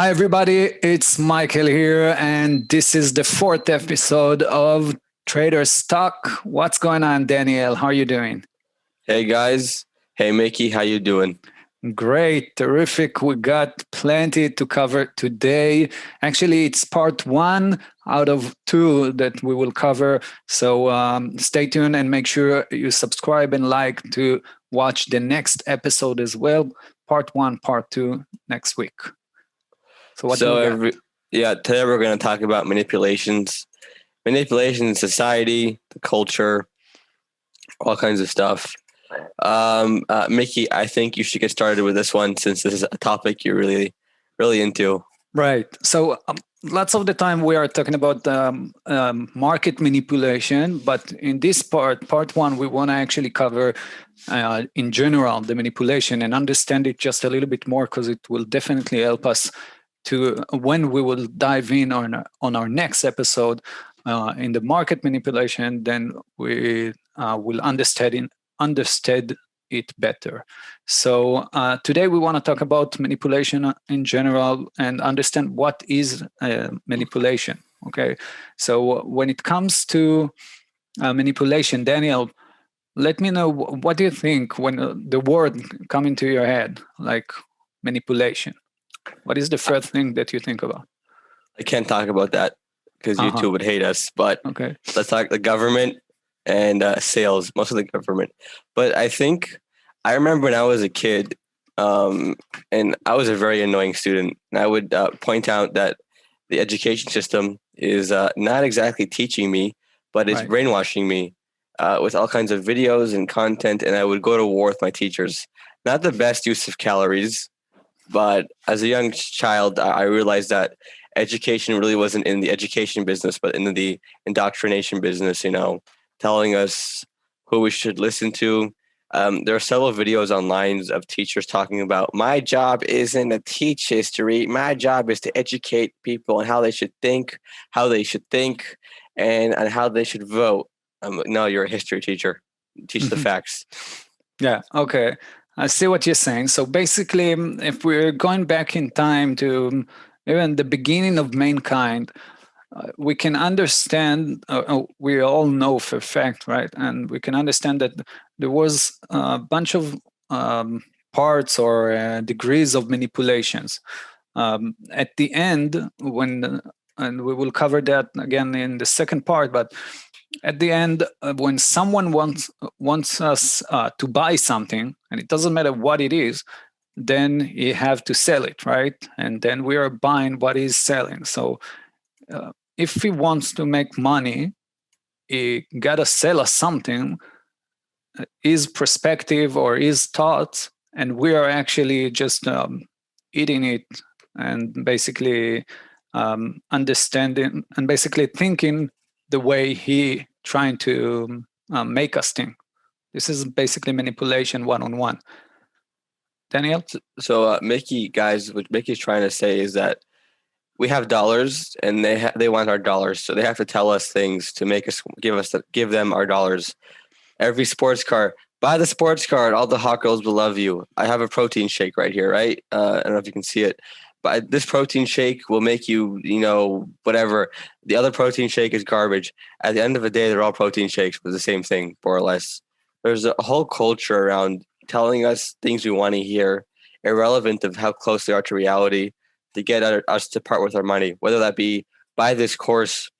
Hi, everybody. It's Michael here, and this is the fourth episode of Trader's Talk. What's going on, Daniel? How are you doing? Hey guys. Hey Mickey, how you doing? Great, terrific. We got plenty to cover today. Actually, it's part one out of two that we will cover. So stay tuned and make sure you subscribe and like to watch the next episode as well. Part one, part two next week. So what do So we got? today we're going to talk about manipulation in society, the culture, all kinds of stuff. Mickey, I think you should get started with this one since this is a topic you're really, really into. Right. So lots of the time we are talking about market manipulation, but in this part one, we want to actually cover in general the manipulation and understand it just a little bit more because it will definitely help us to when we will dive in on our next episode in the market manipulation. Then we will understand it better. So today we want to talk about manipulation in general and understand what is manipulation. Okay, so when it comes to manipulation, Daniel, let me know what do you think when the word come into your head, like manipulation. What is the first thing that you think about? I can't talk about that because YouTube would hate us, but Okay. let's talk the government and sales, most of the government. But I remember when I was a kid, and I was a very annoying student, and I would point out that the education system is not exactly teaching me, but it's brainwashing me with all kinds of videos and content, and I would go to war with my teachers. Not the best use of calories, but as a young child, I realized that education really wasn't in the education business, but in the indoctrination business, telling us who we should listen to. There are several videos online of teachers talking about my job isn't to teach history. My job is to educate people on how they should think, and how they should vote. No, you're a history teacher. Teach the facts. Yeah. Okay. I see what you're saying. So basically, if we're going back in time to even the beginning of mankind, we can understand, we all know for a fact, right? And we can understand that there was a bunch of parts or degrees of manipulations. At the end, and we will cover that again in the second part, but at the end, when someone wants us to buy something, and it doesn't matter what it is, then you have to sell it, right? And then we are buying what he's selling. So if he wants to make money, he gotta sell us something, his perspective or his thoughts, and we are actually just eating it and basically understanding and basically thinking the way he trying to make us think. This is basically manipulation one-on-one. Daniel? So Mickey, guys, what Mickey's trying to say is that we have dollars and they want our dollars. So they have to tell us things to make us give them our dollars. Every sports car, buy the sports car and all the hot girls will love you. I have a protein shake right here, right? I don't know if you can see it. But this protein shake will make you, whatever. The other protein shake is garbage. At the end of the day, they're all protein shakes, but the same thing, more or less. There's a whole culture around telling us things we want to hear, irrelevant of how close they are to reality, to get us to part with our money, whether that be buy this course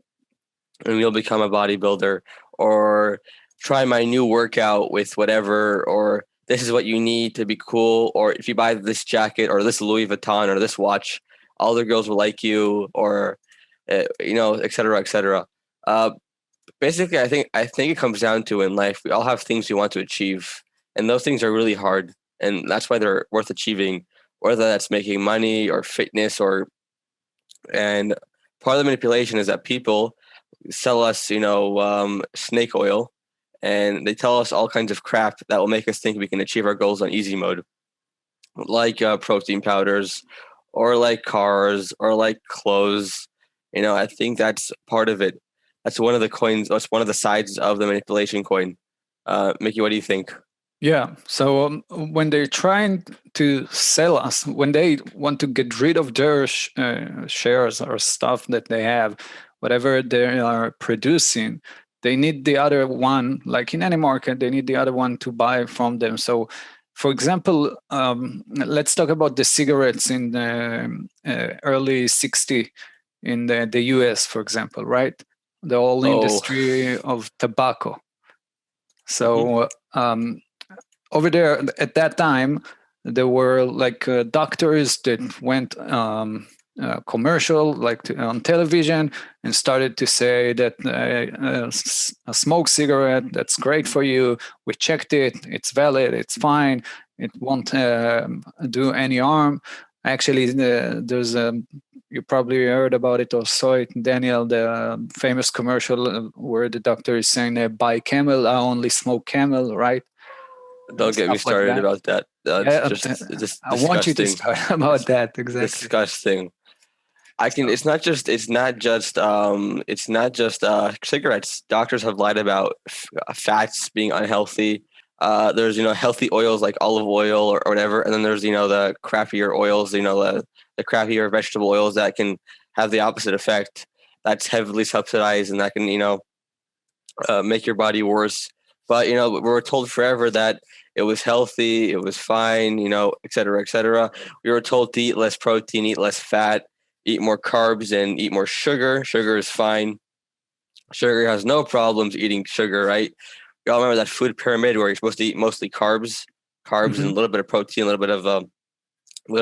and you'll become a bodybuilder, or try my new workout with whatever, or this is what you need to be cool, or if you buy this jacket or this Louis Vuitton or this watch, all the girls will like you, or et cetera, et cetera. Basically, I think it comes down to in life, we all have things we want to achieve, and those things are really hard, and that's why they're worth achieving, whether that's making money or fitness and part of the manipulation is that people sell us, snake oil, and they tell us all kinds of crap that will make us think we can achieve our goals on easy mode, like protein powders, or like cars, or like clothes. I think that's part of it. That's one of the coins. That's one of the sides of the manipulation coin. Mickey, what do you think? Yeah. So when they're trying to sell us, when they want to get rid of their shares or stuff that they have, whatever they are producing, they need the other one, like in any market, they need the other one to buy from them. So, for example, let's talk about the cigarettes in the early 60 in the US, for example, right? The whole Oh, industry of tobacco. hmm So, over there at that time there were like doctors that went commercial like on television and started to say that a smoke cigarette that's great for you, we checked it, it's valid, it's fine, it won't do any harm. Actually there's a, you probably heard about it or saw it, Daniel, the famous commercial where the doctor is saying buy camel, I only smoke camel, right? And don't get me stuff like started that. about that. That's Yeah, just I want you to disgusting. start about that exactly. Disgusting. I can. So, It's not just cigarettes. Doctors have lied about fats being unhealthy. There's healthy oils like olive oil or whatever, and then there's the crappier oils. The crappier vegetable oils that can have the opposite effect. That's heavily subsidized, and that can make your body worse. But we were told forever that it was healthy, it was fine, et cetera, et cetera. We were told to eat less protein, eat less fat, eat more carbs, and eat more sugar. Sugar is fine. Sugar has no problems eating sugar, right? You all remember that food pyramid where you're supposed to eat mostly carbs and mhm. a little bit of protein, a little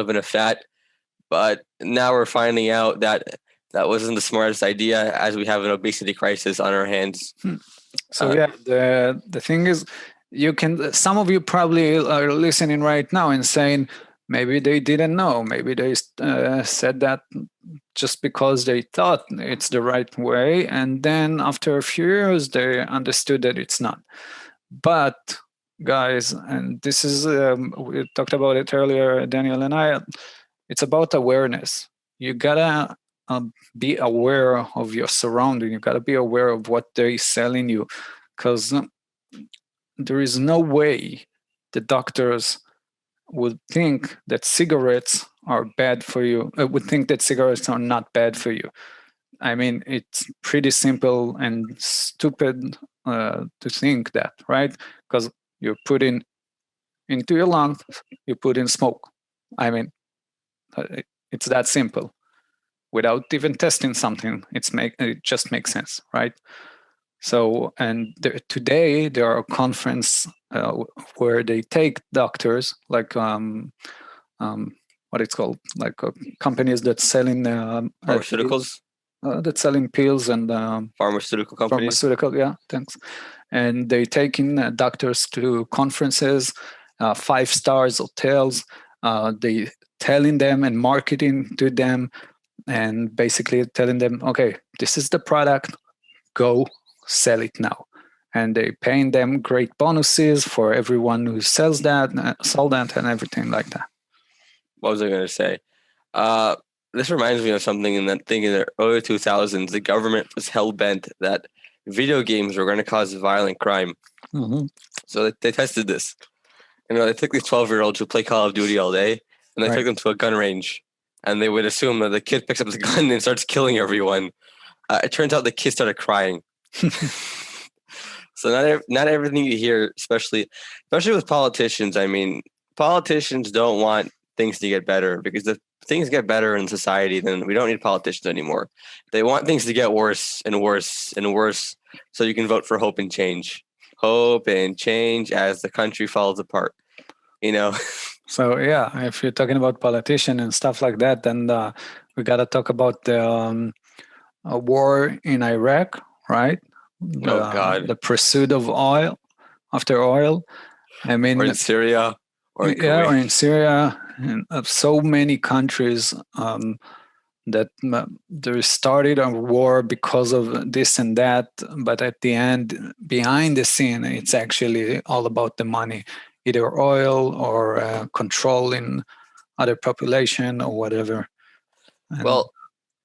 bit of fat. But now we're finding out that that wasn't the smartest idea, as we have an obesity crisis on our hands. Hmm. So Uh, yeah, the thing is, you can. Some of you probably are listening right now and saying maybe they didn't know. Maybe they said that just because they thought it's the right way, and then after a few years they understood that it's not. But guys, and this is we talked about it earlier, Daniel and I. It's about awareness. You gotta be aware of your surrounding. You gotta be aware of what they're selling you, because there is no way the doctors would think that cigarettes are bad for you. Would think that cigarettes are not bad for you. I mean, it's pretty simple and stupid to think that, right? Because you put in into your lungs, you put in smoke. I mean, it's that simple. Without even testing something, it just makes sense, right? So, and today there are conference where they take doctors like what it's called, like companies that selling pills, Pharmaceuticals, that selling pills and pharmaceutical companies. pharmaceutical. Yeah, thanks. And they taking doctors to conferences, 5 stars hotels. They telling them and marketing to them, and basically telling them, okay, this is the product, go sell it now. And they paying them great bonuses for everyone who sells that, sell that, and everything like that. What was I going to say? Uh, this reminds me of something in that thing in the early 2000s. The government was hell bent that video games were going to cause violent crime. Mm-hmm. So they tested this. They took these 12-year-olds who play Call of Duty all day, and they Right. took them to a gun range. And they would assume that the kid picks up the gun and starts killing everyone. It turns out the kid started crying. So not everything you hear, especially with politicians. I mean, politicians don't want things to get better, because if things get better in society, then we don't need politicians anymore. They want things to get worse and worse and worse, so you can vote for hope and change. Hope and change as the country falls apart. You know, So yeah, if you're talking about politician and stuff like that, then we got to talk about the war in Iraq, right? oh God, The pursuit of oil after oil. I or mean, in Syria, or in yeah, or Kuwait. in Syria, and so many countries that there started a war because of this and that, but at the end, behind the scene, it's actually all about the money, either oil or controlling other population or whatever. And Well,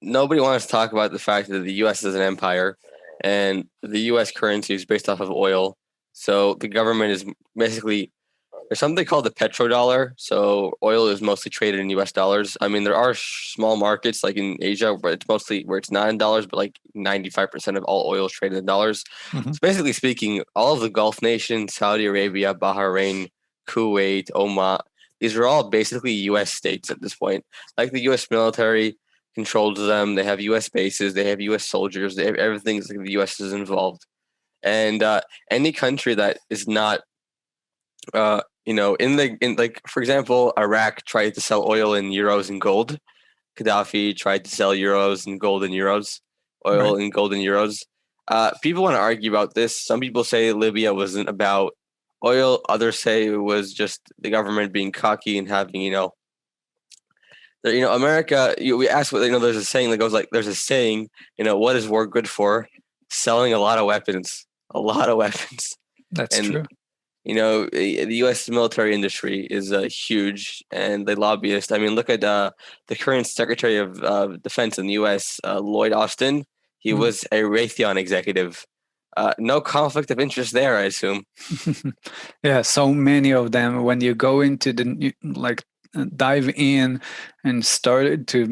nobody wants to talk about the fact that the U.S. is an empire, and the U.S. currency is based off of oil. So the government is basically There's something called the petrodollar. So oil is mostly traded in U.S. dollars. I mean, there are small markets like in Asia where it's mostly where it's not in dollars, but like 95% of all oil is traded in dollars. Mhm. So basically speaking, all of the Gulf nations, Saudi Arabia, Bahrain, Kuwait, Oman, these are all basically U.S. states at this point. Like the U.S. military controls them. They have U.S. bases. They have U.S. soldiers. They have everything. Like the U.S. is involved, and any country that is not in like for example, Iraq tried to sell oil in euros and gold. Gaddafi tried to sell euros and gold and euros, Right. oil and gold and euros. People want to argue about this. Some people say Libya wasn't about oil. Others say it was just the government being cocky and having, America. We ask what there's a saying that goes like, "There's a saying, what is war good for? Selling a lot of weapons." That's And true. the U.S. military industry is huge, and the lobbyists. I mean, look at the current Secretary of Defense in the U.S., Lloyd Austin. He Mhm. was a Raytheon executive. No conflict of interest there, I assume. Yeah, so many of them. When you go into like dive in and start to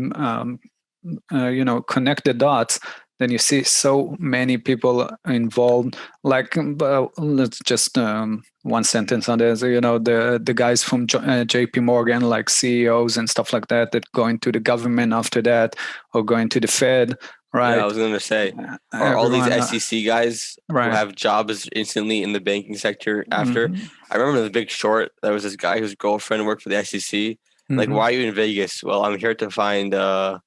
connect the dots, then you see so many people involved. Like, let's just one sentence on this. The guys from J.P. Morgan, like CEOs and stuff like that, that go into the government after that, or going to the Fed, Yeah, I right? was going to say, are all these Everyone, SEC guys who right? have jobs instantly in the banking sector after? Hmm. I remember The Big Short. There was this guy whose girlfriend worked for the SEC. Like, Hmm. why are you in Vegas? Well, I'm here to find a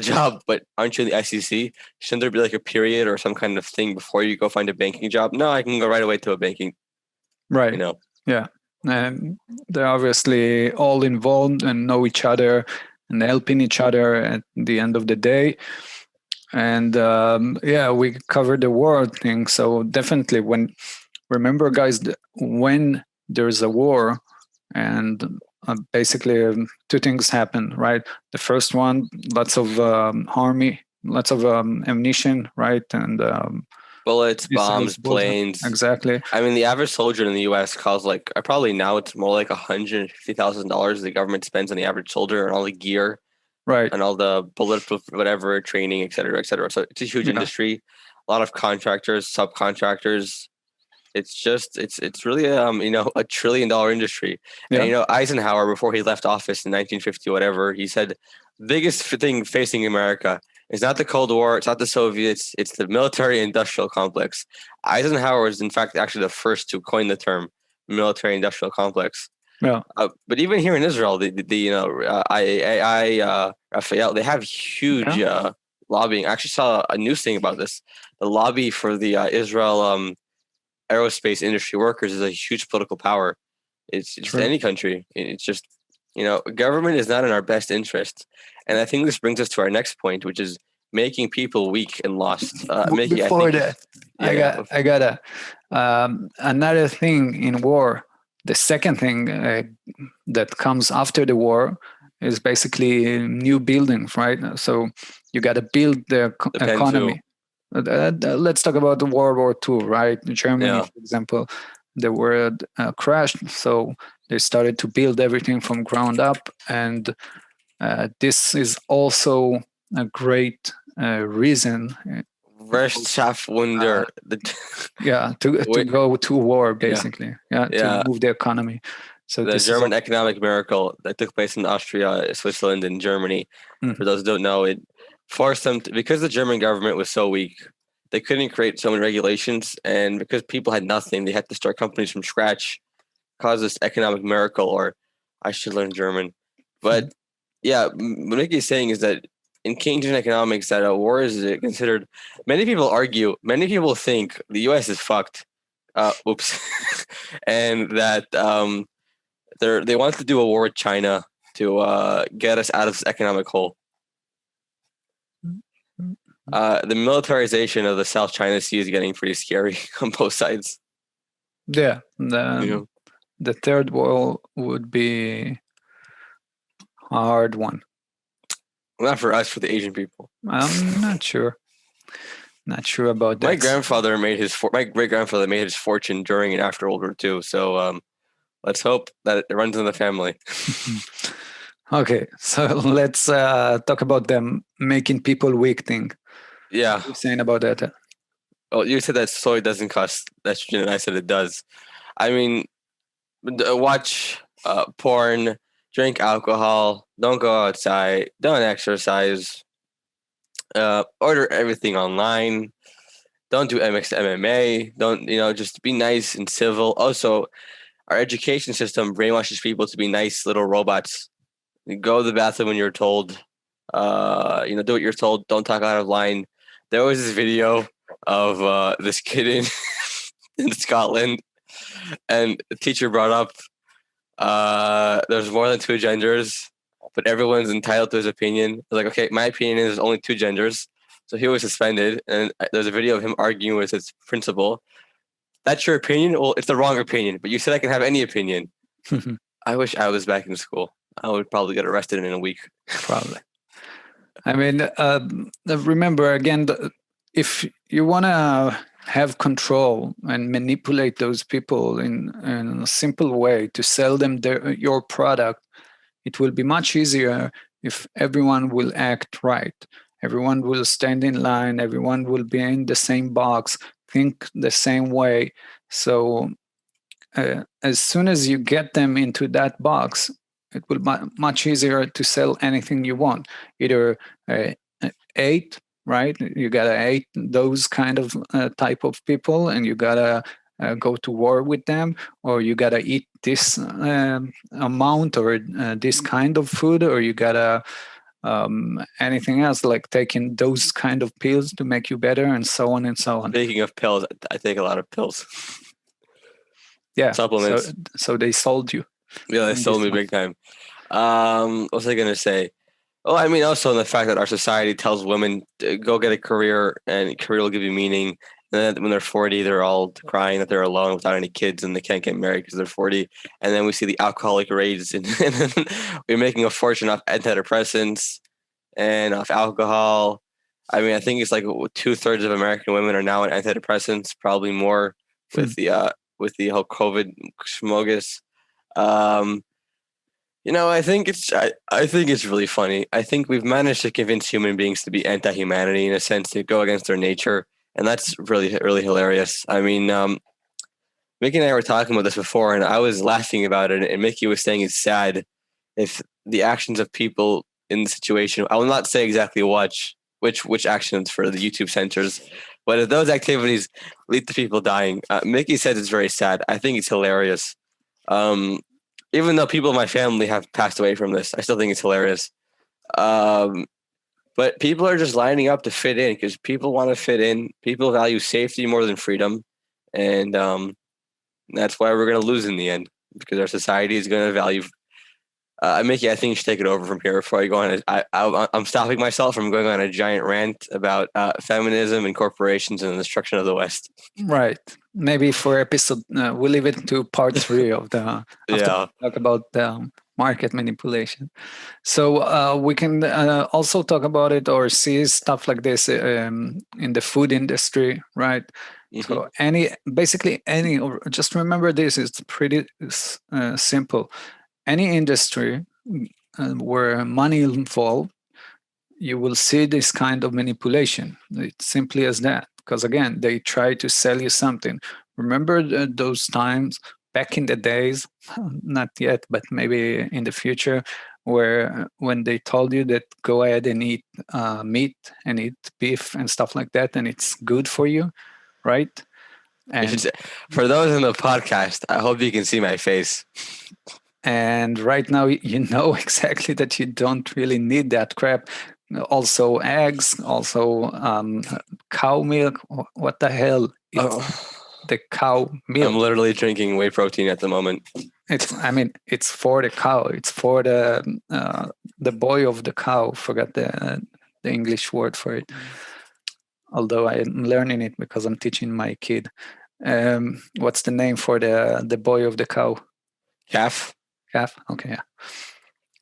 job, but aren't you in the SEC? Shouldn't there be like a period or some kind of thing before you go find a banking job? No, I can go right away to a banking, you Right. know. Yeah. And they're obviously all involved and know each other and helping each other at the end of the day. And yeah, we covered the war thing. So definitely, remember, guys, when there's a war, and basically two things happen, right? The first one, lots of army, lots of ammunition, right? And Bullets, missiles, bombs, bullets. planes. Exactly. I mean, the average soldier in the U.S. costs like probably now it's more like $150,000 the government spends on the average soldier and all the gear Right. and all the bulletproof whatever training, et cetera, et cetera. So it's a huge Yeah. industry. A lot of contractors, subcontractors. It's really $1 trillion industry. And Yeah. Eisenhower, before he left office in 1950 whatever, he said biggest thing facing America is not the Cold War, it's not the Soviets, it's the military industrial complex. Eisenhower was in fact actually the first to coin the term military industrial complex. Yeah. But even here in Israel, IAI, Rafael, they have huge Yeah. lobbying. I actually saw a news thing about this. The lobby for the Israel aerospace industry workers is a huge political power. It's just True. any country. It's just, government is not in our best interest. And I think this brings us to our next point, which is making people weak and lost. Mickey, I Before think, that, yeah, yeah. I got another thing in war. The second thing that comes after the war is basically new buildings, right? So you got to build the Depends who. economy. Let's talk about the World War II, right? Germany, Yeah. for example, the world crashed, so they started to build everything from ground up, and this is also a great reason, uh, Wirtschaftswunder. yeah, to Wait, go to war, yeah, basically, yeah, to yeah. move the economy. So The this is German all. economic miracle that took place in Austria, Switzerland, and Germany. For Mhm. those who don't know, it forced them because the German government was so weak, they couldn't create so many regulations, and because people had nothing, they had to start companies from scratch. Caused this economic miracle, or I should learn German. But yeah, what Mickey is saying is that in Keynesian economics, that a war is considered. Many people argue. Many people think the U.S. is fucked. Oops, and that they want to do a war with China to get us out of this economic hole. The militarization of the South China Sea is getting pretty scary on both sides. Yeah, You know, the third wall would be a hard one. not for us, for the Asian people. I'm not sure. Not sure about My that. grandfather made my great grandfather made his fortune during and after World War II. So Let's hope that it runs in the family. Okay, so let's talk about them making people weak thing. Yeah. What are you saying about that? Well, you said that soy doesn't cause estrogen, and I said it does. I mean, watch porn, drink alcohol, don't go outside, don't exercise, order everything online, don't do MX MMA, don't, just be nice and civil. Also, our education system brainwashes people to be nice little robots. You go to the bathroom when you're told, do what you're told, don't talk out of line. There was this video of this kid in Scotland, and the teacher brought up there's more than two genders, but everyone's entitled to his opinion. I was like, okay, my opinion is there's only two genders. So he was suspended, and there's a video of him arguing with his principal. That's your opinion? Well, it's the wrong opinion, but you said I can have any opinion. I wish I was back in school. I would probably get arrested in a week. Probably. I mean, remember again, if you want to have control and manipulate those people in a simple way to sell them your product, it will be much easier if everyone will act right. Everyone will stand in line. Everyone will be in the same box, think the same way. So as soon as you get them into that box, it will be much easier to sell anything you want. Either eight, right? You gotta eight those kind of type of people, and you gotta go to war with them, or you gotta eat this amount or this kind of food, or you gotta anything else like taking those kind of pills to make you better, and so on and so on. Speaking of pills, I take a lot of pills. Yeah, supplements. So they sold you. Yeah, they sold me big time. What was I gonna say? Oh, I mean, also the fact that our society tells women to go get a career, and career will give you meaning. And then when they're 40, they're all crying that they're alone without any kids, and they can't get married because they're 40. And then we see the alcoholic rates, and we're making a fortune off antidepressants and off alcohol. I mean, I think it's like 2/3 of American women are now on antidepressants, probably more with the whole COVID schmogus. I think it's really funny. I think we've managed to convince human beings to be anti-humanity in a sense, to go against their nature, and that's really, really hilarious. I mean, Miki and I were talking about this before, and I was laughing about it, and Miki was saying it's sad if the actions of people in the situation. I will not say exactly which actions for the YouTube censors, but if those activities lead to people dying, Miki says it's very sad. I think it's hilarious. Even though people in my family have passed away from this, I still think it's hilarious. But people are just lining up to fit in because people want to fit in. People value safety more than freedom. And that's why we're going to lose in the end, because our society is going to value. Mickey, I think you should take it over from here before I go on. I'm stopping myself from going on a giant rant about feminism and corporations and the destruction of the West. Right. Maybe for episode, we'll leave it to part 3 of the talk about the market manipulation. So we can also talk about it or see stuff like this in the food industry, right? Mm-hmm. So just remember this, it's pretty simple. Any industry where money is involved, you will see this kind of manipulation. It's simply as that. Because again, they try to sell you something. Remember those times back in the days, not yet, but maybe in the future, where when they told you that go ahead and eat meat and eat beef and stuff like that, and it's good for you, right? And for those in the podcast, I hope you can see my face. And right now, you know exactly that you don't really need that crap. Also eggs, also cow milk. What the hell? The cow milk. I'm literally drinking whey protein at the moment. It's for the cow. It's for the boy of the cow. Forgot the English word for it. Although I'm learning it because I'm teaching my kid. What's the name for the boy of the cow? Calf. Calf. Okay, yeah.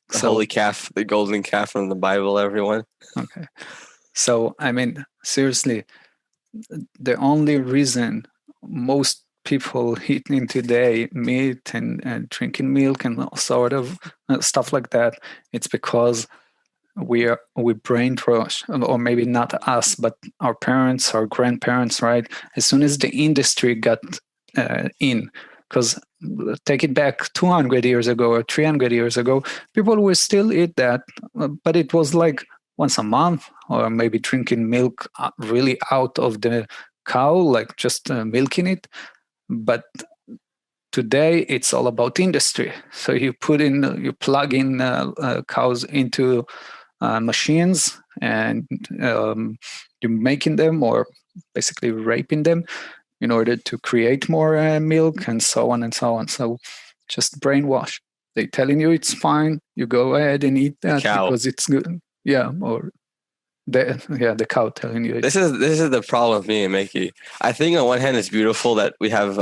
The holy calf, the golden calf from the Bible, everyone. Okay. So, seriously, the only reason most people eating today meat and drinking milk and all sort of stuff like that, it's because we brainwash, or maybe not us, but our parents, our grandparents, right? As soon as the industry got in, because take it back 200 years ago or 300 years ago, people would still eat that, but it was like once a month, or maybe drinking milk really out of the cow, like just milking it. But today it's all about industry. So you plug in cows into machines, and you're making them, or basically raping them, in order to create more milk, and so on and so on. So just brainwash. They're telling you it's fine. You go ahead and eat that Cow. because it's good. Yeah, or the cow telling you. This is the problem with me and Mickey. I think on one hand it's beautiful that we have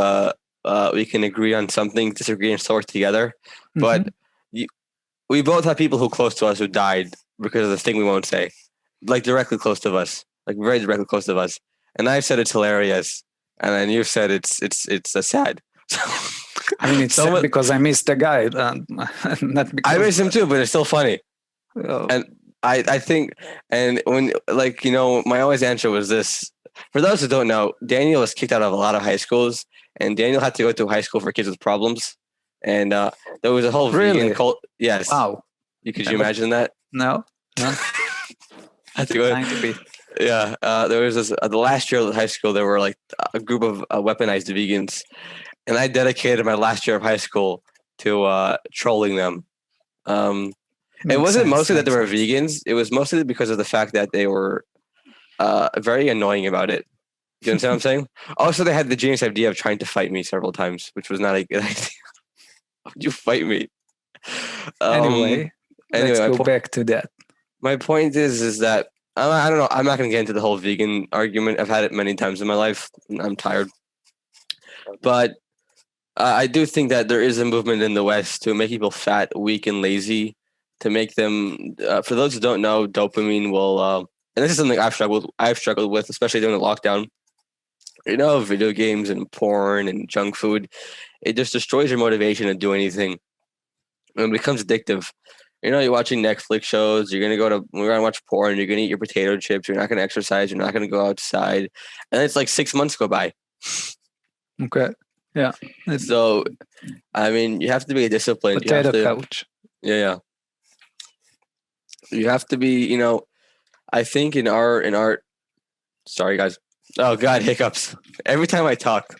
we can agree on something, disagree, and still work together. But we both have people who close to us who died because of the thing we won't say, like directly close to us, like very directly close to us. And I've said it's hilarious, and then you've said it's sad. I mean, it's sad because I missed the guy, not because I miss him too, but it's still funny. And I think, and when, like, you know, my always answer was this. For those who don't know, Daniel was kicked out of a lot of high schools, and Daniel had to go to a high school for kids with problems. And there was a whole vegan cult. Yes. Wow. Could you imagine that? No. Had to go. Yeah. There was this, the last year of high school, there were like a group of weaponized vegans, and I dedicated my last year of high school to trolling them. It wasn't mostly that they were vegans. It was mostly because of the fact that they were very annoying about it. Do you understand what I'm saying? Also, they had the genius idea of trying to fight me several times, which was not a good idea. Why would you fight me? Anyway, let's go back to that. My point is that I don't know. I'm not going to get into the whole vegan argument. I've had it many times in my life. I'm tired. But I do think that there is a movement in the West to make people fat, weak, and lazy, to make them, for those who don't know, dopamine will, and this is something I've struggled with, especially during the lockdown. You know, video games and porn and junk food, it just destroys your motivation to do anything. And it becomes addictive. You know, you're watching Netflix shows, we're going to watch porn, you're going to eat your potato chips, you're not going to exercise, you're not going to go outside. And it's like 6 months go by. Okay. Yeah. So, I mean, you have to be disciplined. Potato couch. Yeah. You have to be, you know, I think in our, sorry guys. Oh God, hiccups. Every time I talk,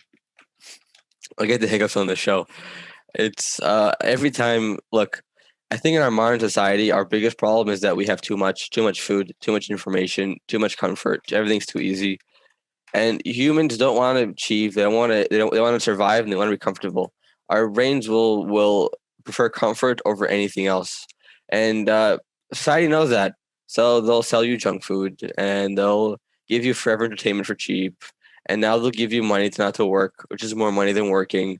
I get the hiccups on the show. It's every time, look, I think in our modern society, our biggest problem is that we have too much food, too much information, too much comfort. Everything's too easy. And humans don't want to achieve. They want to survive, and they want to be comfortable. Our brains will prefer comfort over anything else. And society knows that. So they'll sell you junk food, and they'll give you forever entertainment for cheap. And now they'll give you money to not to work, which is more money than working.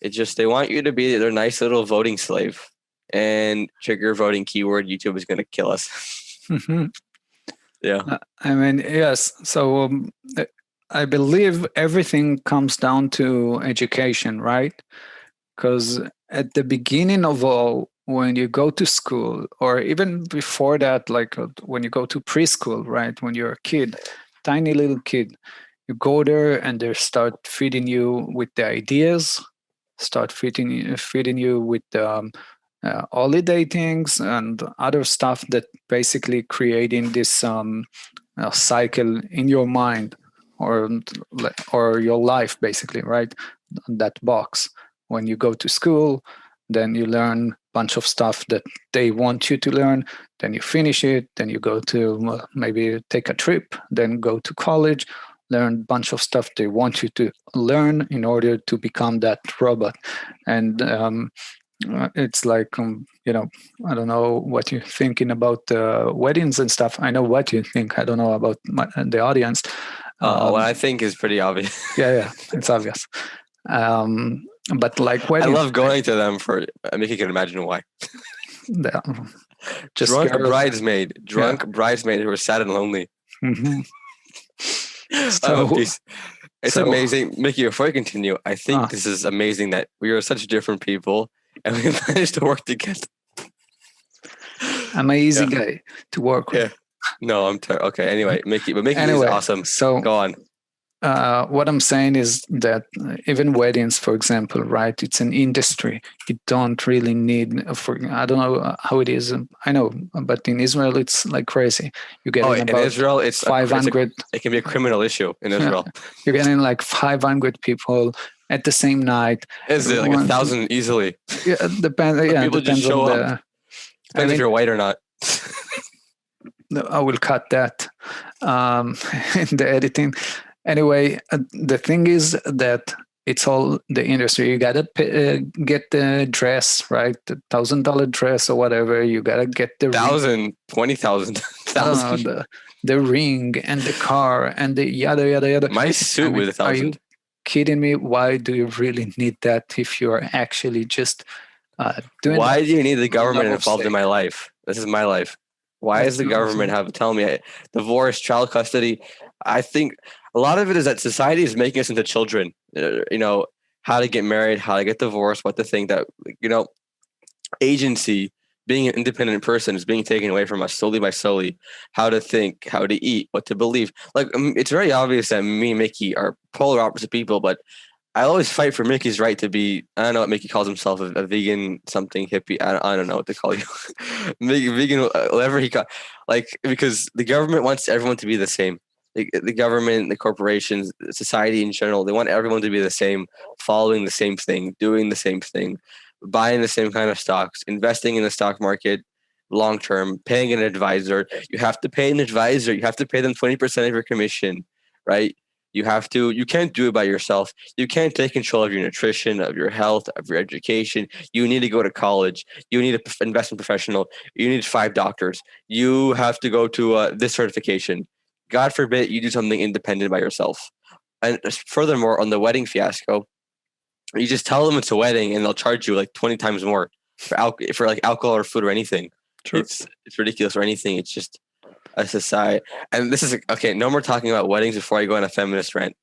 It's just they want you to be their nice little voting slave. And trigger voting keyword, YouTube is going to kill us. Yeah. I mean, yes. So I believe everything comes down to education, right? Because at the beginning of all, when you go to school, or even before that, like when you go to preschool, right? When you're a kid, tiny little kid, you go there and they start feeding you with the ideas, start feeding you with holiday things and other stuff that basically creating this cycle in your mind or your life, basically, right? That box. When you go to school, then you learn a bunch of stuff that they want you to learn. Then you finish it. Then you go to maybe take a trip. Then go to college, learn a bunch of stuff they want you to learn in order to become that robot. And it's like, you know, I don't know what you're thinking about weddings and stuff. I know what you think. I don't know about the audience. What I think is pretty obvious. Yeah, it's obvious. But like weddings, I love going to them for. I mean, you can imagine why. Just drunk bridesmaid who were sad and lonely. Mm-hmm. So It's So, amazing, Mickey. Before I continue, I think uh, this is amazing that we are such different people and we managed to work together. I'm an easy Yeah, guy to work with. yeah. No, okay. Anyway, Mickey, but Mickey is Anyway, awesome. so Go on. what I'm saying is that even weddings, for example, right? It's an industry. You don't really need. For I don't know how it is. I know, but in Israel, it's like crazy. You get Oh, in in about Israel, five hundred. it can be a criminal issue in Israel. You're getting like 500 people at the same night. Is it like Everyone, 1,000 easily? yeah, depends. But Yeah, people just depends on show up. the. I Depends if mean, you're white or not. I will cut that in the editing. Anyway, the thing is that it's all the industry. You gotta get the dress, right? $1,000 dress or whatever. You gotta get the 1,000, 20,000, I don't know 1,000. the ring and the car and the yada yada yada. My I suit mean, with are you 1,000. kidding me? Why do you really need that if you're actually just doing Why that do you need the for government love of involved in sake? my life? This is my life. Why is That's the what I'm government saying. have tell me divorce, child custody? I think a lot of it is that society is making us into children. You know, how to get married, how to get divorced, what to think that you know, agency, being an independent person is being taken away from us slowly by slowly. How to think, how to eat, what to believe. Like it's very obvious that me and Mickey are polar opposite people, but I always fight for Mickey's right to be. I don't know what Mickey calls himself, a vegan something hippie. I don't know what to call you, vegan, whatever he call. Like because the government wants everyone to be the same. The government, the corporations, society in general, they want everyone to be the same, following the same thing, doing the same thing, buying the same kind of stocks, investing in the stock market long term, paying an advisor. You have to pay an advisor. You have to pay them 20% of your commission, right? You can't do it by yourself. You can't take control of your nutrition, of your health, of your education. You need to go to college. You need an investment professional. You need 5 doctors. You have to go to this certification. God forbid you do something independent by yourself. And furthermore, on the wedding fiasco, you just tell them it's a wedding and they'll charge you like 20 times more for like alcohol or food or anything. True. It's ridiculous or anything. It's just a society. And this is okay. No more talking about weddings before I go on a feminist rant,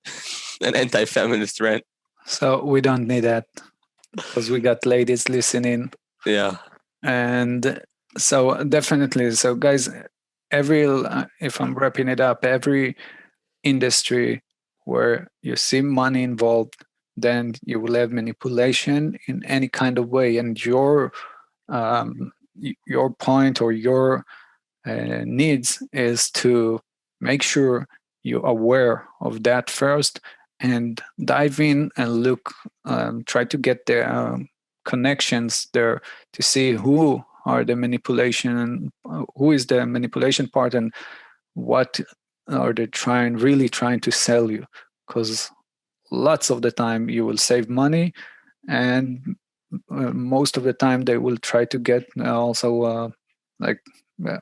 an anti-feminist rant. So we don't need that because we got ladies listening. Yeah, And so definitely, so guys, every if I'm wrapping it up, every industry where you see money involved, then you will have manipulation in any kind of way, and um, your point or your needs is to make sure you're aware of that first and dive in and look, try to get the connections there to see who are the manipulation, who is the manipulation part, and what are they really trying to sell you. Because lots of the time you will save money, and most of the time they will try to get also like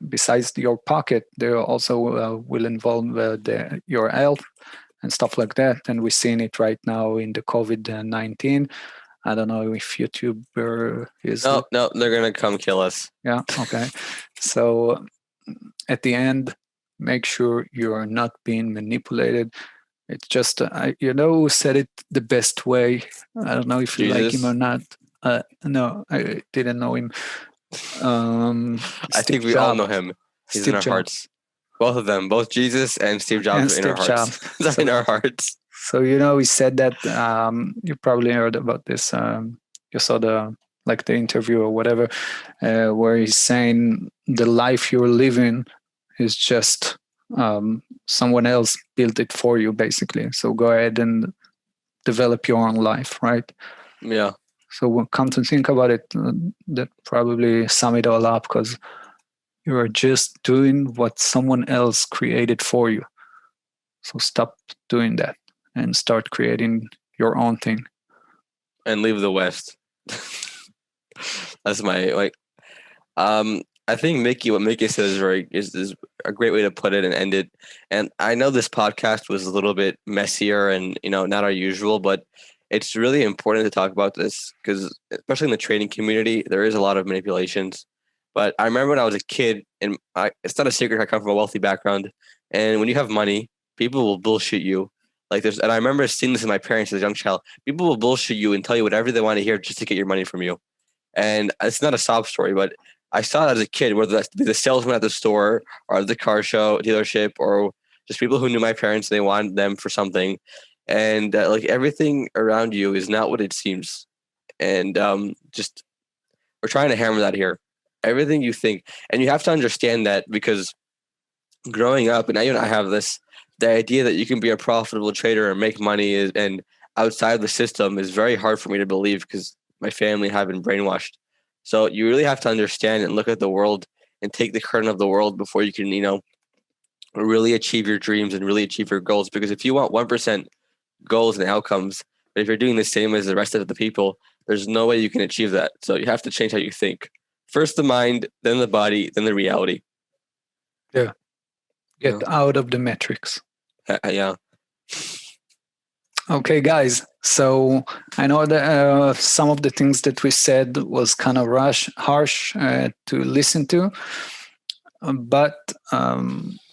besides your pocket, they also will involve your health and stuff like that. And we're seeing it right now in the COVID-19. I don't know if YouTuber is. no, they're gonna come kill us. Yeah. Okay. So at the end, make sure you are not being manipulated. It's just, who said it the best way. I don't know if you like him or Jesus, not. No, I didn't know him. I Steve think we all Jobs. know him. He's in Steve our Jobs hearts. Both of them, both Jesus and Steve Jobs, and are in our Steve hearts. Jobs. They're in our hearts. So he said that you probably heard about this. You saw the interview or whatever, where he's saying the life you're living is just someone else built it for you, basically. So go ahead and develop your own life, right? Yeah. So when come to think about it, that probably sum it all up, because you are just doing what someone else created for you. So stop doing that and start creating your own thing. And leave the West. That's my like. I think what Mickey says is a great way to put it and end it. And I know this podcast was a little bit messier and not our usual, but it's really important to talk about this because especially in the trading community, there is a lot of manipulations. But I remember when I was a kid, and it's not a secret I come from a wealthy background. And when you have money, people will bullshit you. Like there's, and I remember seeing this in my parents as a young child. People will bullshit you and tell you whatever they want to hear just to get your money from you. And it's not a sob story, but I saw it as a kid, whether that's the salesman at the store or the car show dealership or just people who knew my parents. They wanted them for something, and like everything around you is not what it seems. And just we're trying to hammer that here. Everything you think, and you have to understand that because growing up, and now you and I have this, the idea that you can be a profitable trader and make money and outside the system is very hard for me to believe because my family have been brainwashed. So you really have to understand and look at the world and take the current of the world before you can, really achieve your dreams and really achieve your goals. Because if you want 1% goals and outcomes, but if you're doing the same as the rest of the people, there's no way you can achieve that. So you have to change how you think. First the mind, then the body, then the reality. Yeah. Get out of the matrix. Yeah. Okay, guys. So I know that some of the things that we said was kind of harsh to listen to, but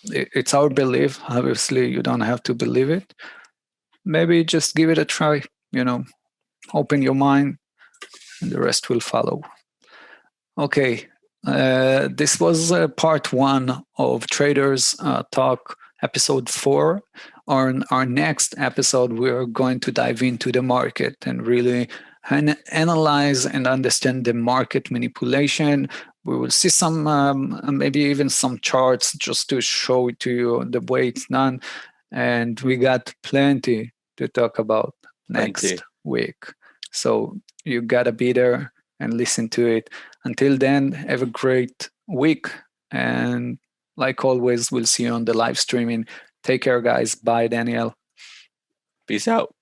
it's our belief. Obviously, you don't have to believe it. Maybe just give it a try. Open your mind, and the rest will follow. Okay, this was part 1 of Traders Talk, episode 4. On our next episode, we're going to dive into the market and really analyze and understand the market manipulation. We will see some, maybe even some charts just to show to you the way it's done. And we got plenty to talk about next week. So you gotta be there and listen to it. Until then, have a great week. And like always, we'll see you on the live streaming. Take care, guys. Bye, Daniel. Peace out.